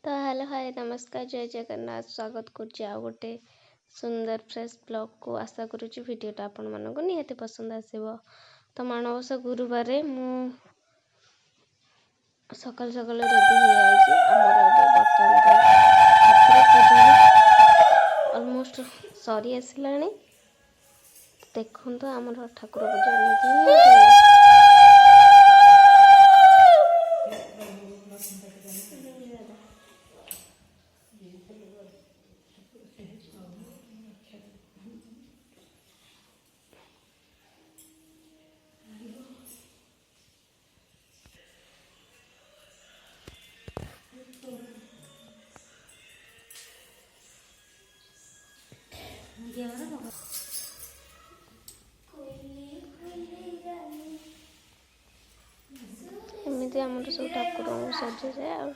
तो hello hi नमस्कार जय जगन्नाथ स्वागत करुच्ची आ गोटे सुंदर फ्रेश ब्लॉग को आशा करुच्ची वीडियोटा आपण मानक निहाती पसंद आसीबो। तो माणबसा गुरुवार मु सकाल सकाल रेडी हो जाइए आमर बर्तमान ठाकुर पूजा ऑलमोस्ट सरी आसला देखो तो आमर ठाकुर पूजा एमती आम सब ठाकुर सजा जाए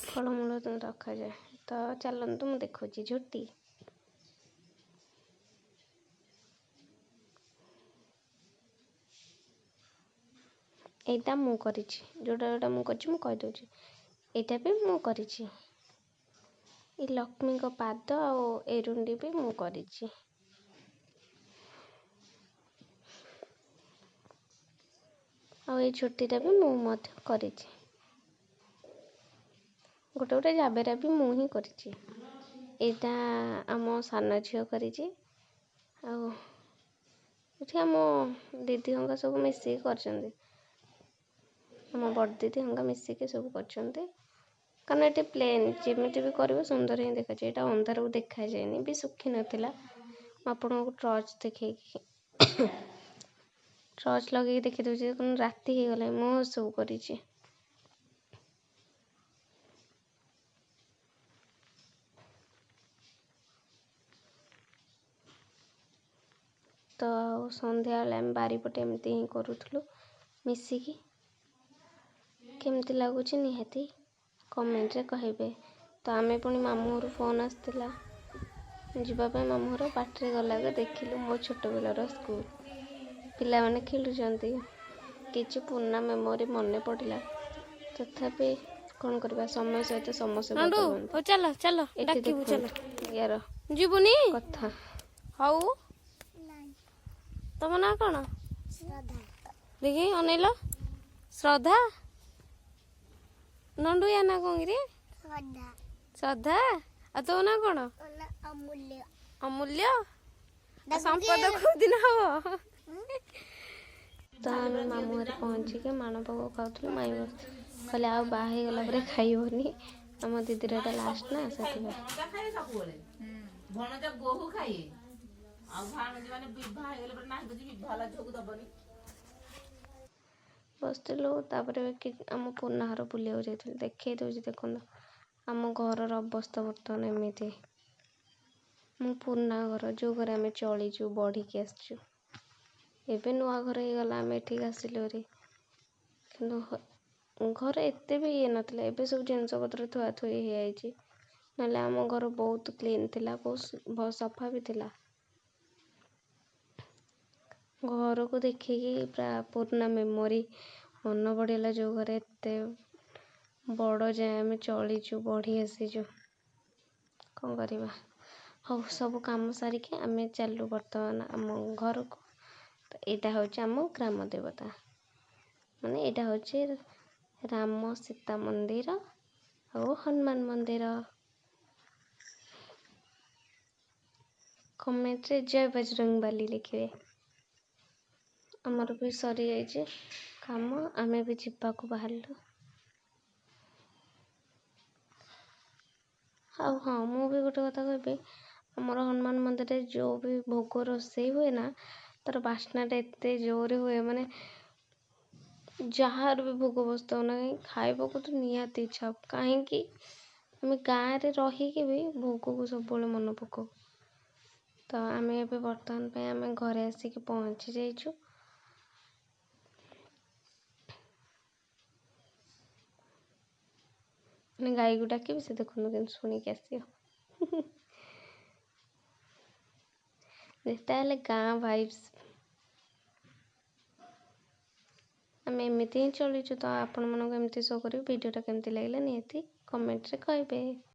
फलमूल रखा जाए। तो चलतु मुझे देखुची झोटी एटा मु करिछि जोटा जोटा मु करछि मु कहि दउछि एटा भी मु करिछि ई लक्ष्मी को पाद और एरुंडी भी मु करिछि। और ये झोटीटा भी मु मध्य करिछि गोटे गोटे जाबेरा भी मु ही करिछि। एटा आम सान झियो करिछि और एठी आम दीदी हमका सब मिसी करछन्ती आम बड़ दीदी हमका मिसिके सब करछन्ती कारण ये प्लेन जमीती भी कर सुंदर ही देखा यहाँ अंधार को देखा जाए भी सुखी नाला आपन को टर्च देखे टर्च लगे देखी दूसरे राति हो गला मु सब करिछि। तो संध्या आम बारीपटे एमती ही करूँ मिसिकी केमती लगुच निहाती कमेंट रे कहिबे। तो आमे पुणी मामू घर फोन आसला जीवाई मामू घर बाटे गला देखिलु मो छोट बेलर स्कूल पिला माने खेलुचंती किछि पुराना मेमोरी मन पड़ला तथापि कौन करबा समय सहित समस्या बदलु चलो चलो डाकिबु चलो यार जीवनी कथा हाउ तम ना कौन देखी अनेल श्रद्धा नंदू या ना कौन रे श्रद्धा आ तो ना कौन अमूल्य अमूल्य संपद को दिन हम तो आम मामू घर पहुँचिक माण पक खाऊल माई कहले आ बाहे गला पर खाइबनी आम दीदी लास्ट ना से बसलु आम पुना घर बुलिया जाइए देखे दूसरी देखो आम घर अवस्था बर्तमान एमती मो पुना घर जो घर आम चलीचु बढ़िकी आसचु एबे नुआ घर हो गला आम एठिक आसिलु कि घर एते भी ये नथिला एबे सब जिनस पत्र थुआ थुई हो जाइए नले आम घर बहुत क्लीन थिला बहुत सफा भी थिला घर को देखिकी पूरा पुराना मेमोरी मन पड़ेगा जो घर एत बड़ जाए आम चलीचु बढ़ी आसीचु कौन करवा हाँ सब कम सारिके आम चलु बर्तमान आम घर को। तो यहाँ हूँ आम ग्राम देवता माने यहाँ हूँ राम सीता मंदिर और हनुमान मंदिर। कमेंट रे जय बजरंगबली लिखे आमर भी सरी जाइए काम आमे भी जीवा को बाहरलु। हाँ मु भी गोटे कथा कहबी आमर हनुमान मंदिर जो भी भोग रोसे हुए ना तार बास्नाटा एत जोर हुए माने जार भी भोग बसता हो ना खाइबा को तो निहाती इच्छा कहीं आम गाँव में रहीकि भी भोग को सब मन पकाऊ। तो आम ए बर्तमान आम घरे आसिक पहुँची जाइछु गाई को डाकिबी से देखो कि शुणिक आस गाँ भाइब्स ଆମେ ଏମିତି ହିଁ ଚଳିଛୁ। ତ ଆପଣମାନଙ୍କୁ ଏମିତି ଶୋ କରିବୁ। ଭିଡ଼ିଓଟା କେମିତି ଲାଗିଲା ନିହାତି କମେଣ୍ଟରେ କହିବେ।